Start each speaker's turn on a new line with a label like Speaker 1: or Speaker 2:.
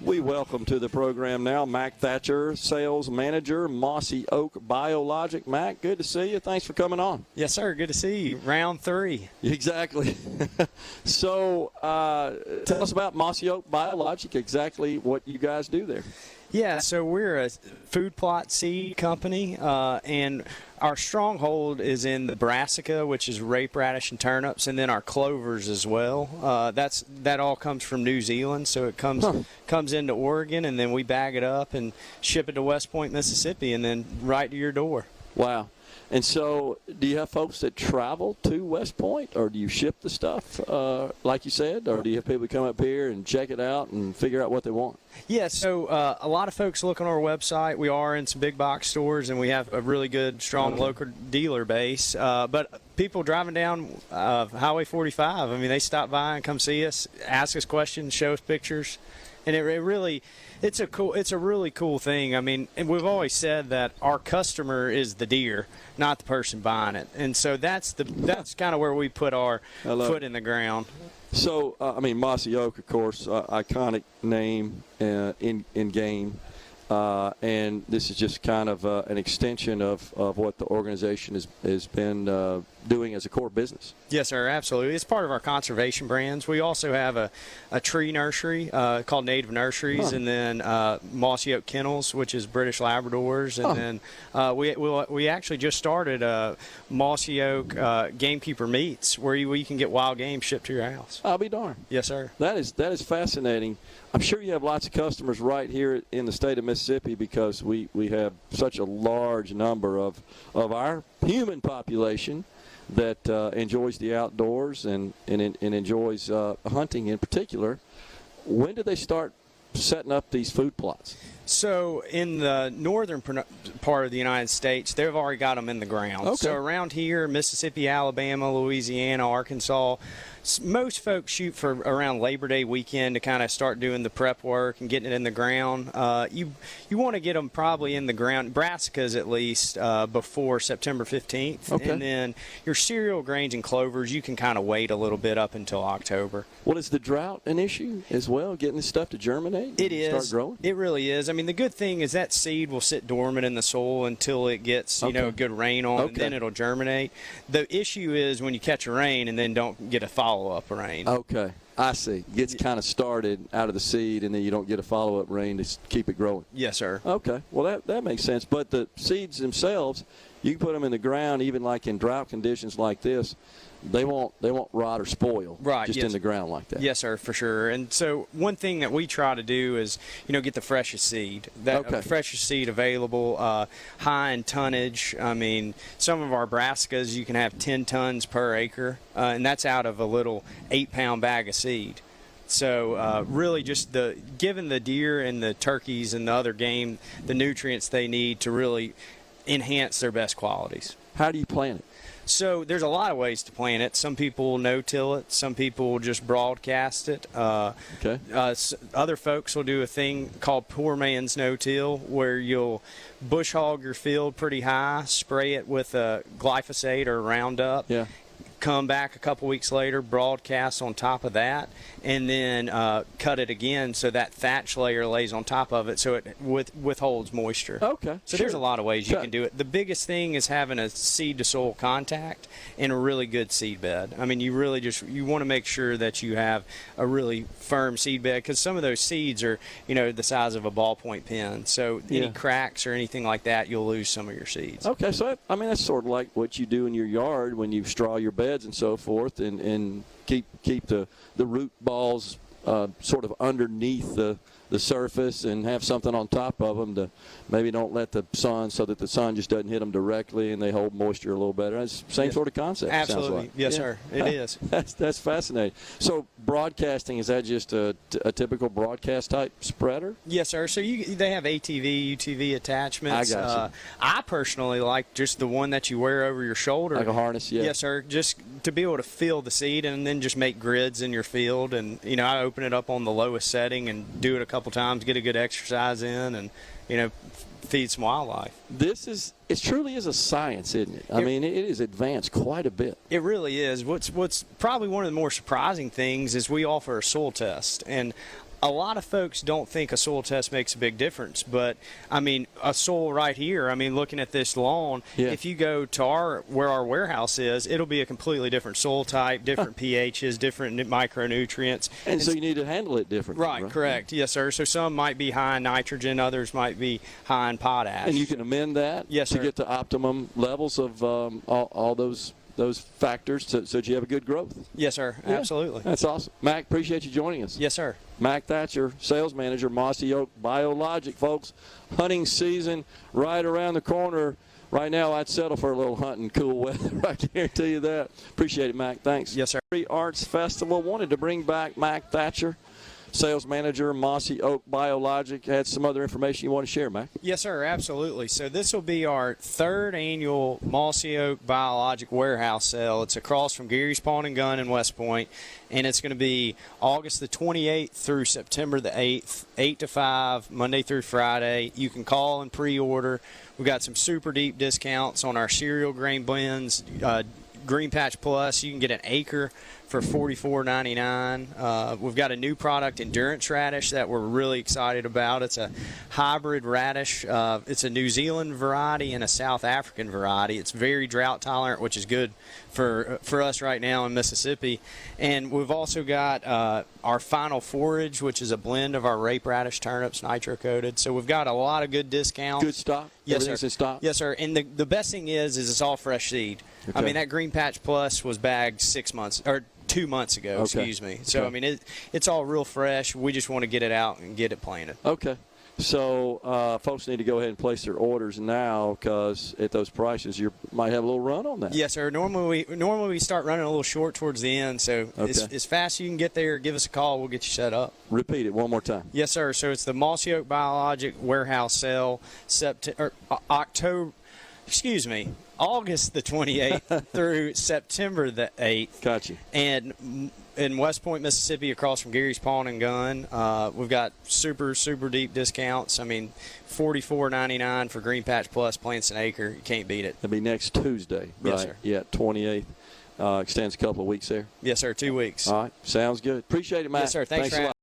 Speaker 1: We welcome to the program now Mac Thatcher, Sales Manager, Mossy Oak BioLogic. Mac, good to see you. Thanks for coming on.
Speaker 2: Yes, sir. Good to see you. Round 3.
Speaker 1: Exactly. So tell us about Mossy Oak BioLogic, exactly what you guys do there.
Speaker 2: Yeah, so we're a food plot seed company, and our stronghold is in the brassica, which is rape, radish, and turnips, and then our clovers as well. That all comes from New Zealand, so it comes into Oregon, and then we bag it up and ship it to West Point, Mississippi, and then right to your door.
Speaker 1: Wow. And so do you have folks that travel to West Point, or do you ship the stuff, like you said, or do you have people come up here and check it out and figure out what they want?
Speaker 2: Yeah, so a lot of folks look on our website. We are in some big box stores, and we have a really good, strong local dealer base. But people driving down Highway 45, I mean, they stop by and come see us, ask us questions, show us pictures. And it's a really cool thing. I mean, and we've always said that our customer is the deer, not the person buying it. And so that's kind of where we put our foot in the ground.
Speaker 1: So, I mean, Mossy Oak, of course, iconic name in game. And this is just kind of an extension of what the organization has been doing as a core business.
Speaker 2: Yes, sir, absolutely. It's part of our conservation brands. We also have a tree nursery called Native Nurseries, and then Mossy Oak Kennels, which is British Labradors, and then we actually just started Mossy Oak Gamekeeper Meats, where you can get wild game shipped to your house.
Speaker 1: I'll be darned.
Speaker 2: Yes, sir.
Speaker 1: That is fascinating. I'm sure you have lots of customers right here in the state of Mississippi, because we have such a large number of our human population that enjoys the outdoors and enjoys hunting in particular. When did they start setting up these food plots?
Speaker 2: So in the northern part of the United States, they've already got them in the ground.
Speaker 1: Okay.
Speaker 2: So around here, Mississippi, Alabama, Louisiana, Arkansas, most folks shoot for around Labor Day weekend to kind of start doing the prep work and getting it in the ground. You want to get them probably in the ground, brassicas at least, before September 15th.
Speaker 1: Okay.
Speaker 2: And then your cereal grains and clovers, you can kind of wait a little bit up until October.
Speaker 1: Well, is the drought an issue as well, getting this stuff to germinate?
Speaker 2: It is.
Speaker 1: Start growing?
Speaker 2: It really is. I mean, the good thing is that seed will sit dormant in the soil until it gets, a good rain on, and then it'll germinate. The issue is when you catch a rain and then don't get a follow-up rain.
Speaker 1: Okay, I see. Gets kind of started out of the seed, and then you don't get a follow-up rain to keep it growing.
Speaker 2: Yes, sir.
Speaker 1: Okay, well, that makes sense. But the seeds themselves, you can put them in the ground, even like in drought conditions like this. They won't rot or spoil just in the ground like that.
Speaker 2: Yes, sir, for sure. And so one thing that we try to do is, get the freshest seed. Freshest seed available, high in tonnage. I mean, some of our brassicas, you can have 10 tons per acre, and that's out of a little 8-pound bag of seed. So really just giving the deer and the turkeys and the other game the nutrients they need to really enhance their best qualities.
Speaker 1: How do you plant it?
Speaker 2: So there's a lot of ways to plant it. Some people no-till it. Some people just broadcast it. Other folks will do a thing called poor man's no-till, where you'll bush hog your field pretty high, spray it with glyphosate or Roundup. Yeah. Come back a couple weeks later, broadcast on top of that, and then cut it again so that thatch layer lays on top of it so it withholds moisture.
Speaker 1: Okay.
Speaker 2: So there's a lot of ways you can do it. The biggest thing is having a seed-to-soil contact and a really good seed bed. I mean, you really you want to make sure that you have a really firm seed bed, because some of those seeds are, the size of a ballpoint pen. So any cracks or anything like that, you'll lose some of your seeds.
Speaker 1: Okay, so that's sort of like what you do in your yard when you straw your beds and so forth, and keep the root balls sort of underneath the surface, and have something on top of them to maybe don't let the sun, so that the sun just doesn't hit them directly and they hold moisture a little better. It's the same sort of concept.
Speaker 2: Absolutely.
Speaker 1: Sounds like.
Speaker 2: Yes, sir. It is.
Speaker 1: That's fascinating. So broadcasting, is that just a typical broadcast type spreader?
Speaker 2: Yes, sir. So they have ATV, UTV attachments.
Speaker 1: I got you. I
Speaker 2: personally like just the one that you wear over your shoulder.
Speaker 1: Like a harness, yeah.
Speaker 2: Yes, sir. Just to be able to feel the seed and then just make grids in your field. And, I open it up on the lowest setting and do it a couple times, get a good exercise in, and, feed some wildlife.
Speaker 1: It truly is a science, isn't it? I mean, it is advanced quite a bit.
Speaker 2: It really is. What's probably one of the more surprising things is we offer a soil test, and a lot of folks don't think a soil test makes a big difference, but I mean, a soil right here, I mean, looking at this lawn, if you go to where our warehouse is, it'll be a completely different soil type, different pHs, different micronutrients.
Speaker 1: And so you need to handle it differently.
Speaker 2: Right, correct. Yes, sir. So some might be high in nitrogen, others might be high in potash.
Speaker 1: And you can amend that to get to optimum levels of all those factors so that you have a good growth.
Speaker 2: Yes, sir. Yeah. Absolutely.
Speaker 1: That's awesome. Mac, appreciate you joining us.
Speaker 2: Yes, sir.
Speaker 1: Mac Thatcher, sales manager, Mossy Oak BioLogic, folks. Hunting season right around the corner. Right now, I'd settle for a little hunting, cool weather. I guarantee you that. Appreciate it, Mac. Thanks.
Speaker 2: Yes, sir.
Speaker 1: Prairie Arts Festival wanted to bring back Mac Thatcher, sales manager, Mossy Oak BioLogic. Had some other information you want to share, Mac?
Speaker 2: Yes, sir, absolutely. So this will be our 3rd annual Mossy Oak BioLogic warehouse sale. It's across from Gary's Pawn and Gun in West Point, and it's going to be August the 28th through September the 8th, 8 to 5, Monday through Friday. You can call and pre-order. We've got some super deep discounts on our cereal grain blends. Green Patch Plus, you can get an acre for $44.99. We've got a new product, Endurance Radish, that we're really excited about. It's a hybrid radish. It's a New Zealand variety and a South African variety. It's very drought tolerant, which is good for us right now in Mississippi. And we've also got our Final Forage, which is a blend of our rape radish turnips, nitro-coated. So we've got a lot of good discounts.
Speaker 1: Good stock?
Speaker 2: Yes, sir.
Speaker 1: Everything's in stock?
Speaker 2: Yes, sir. And the best thing is it's all fresh seed. Okay. I mean, that Green Patch Plus was bagged 2 months ago, excuse me. So, I mean, it's all real fresh. We just want to get it out and get it planted.
Speaker 1: Okay. So, folks need to go ahead and place their orders now because at those prices, you might have a little run on that.
Speaker 2: Yes, sir. Normally we start running a little short towards the end. So, as fast as you can get there, give us a call. We'll get you set up.
Speaker 1: Repeat it one more time.
Speaker 2: Yes, sir. So, it's the Mossy Oak BioLogic warehouse sale, August the 28th through September the 8th.
Speaker 1: Gotcha.
Speaker 2: And in West Point, Mississippi, across from Gary's Pawn and Gun, we've got super deep discounts. I mean, $44.99 for Green Patch Plus plants an acre. You can't beat it.
Speaker 1: It'll be next Tuesday, right?
Speaker 2: Yes, sir.
Speaker 1: Yeah, 28th. Extends a couple of weeks there.
Speaker 2: Yes, sir. 2 weeks.
Speaker 1: All right. Sounds good. Appreciate it, Matt.
Speaker 2: Yes, sir. Thanks for
Speaker 1: a lot.